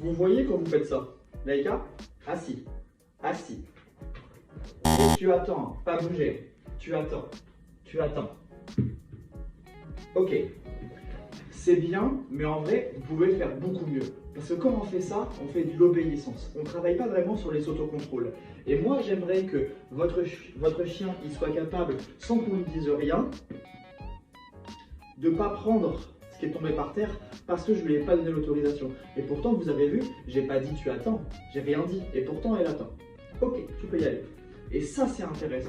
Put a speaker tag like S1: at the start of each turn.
S1: Vous voyez quand vous faites ça. Laïka, assis, assis. Et tu attends, pas bouger. Tu attends, tu attends. Ok, c'est bien, mais en vrai, vous pouvez faire beaucoup mieux. Parce que quand on fait ça, on fait de l'obéissance. On ne travaille pas vraiment sur les autocontrôles. Et moi, j'aimerais que votre chien il soit capable, sans qu'on lui dise rien, de ne pas prendre ce qui est tombé par terre parce que je ne lui ai pas donné l'autorisation. Et pourtant, vous avez vu, j'ai pas dit tu attends, j'ai rien dit. Et pourtant, elle attend. Ok, tu peux y aller. Et ça, c'est intéressant.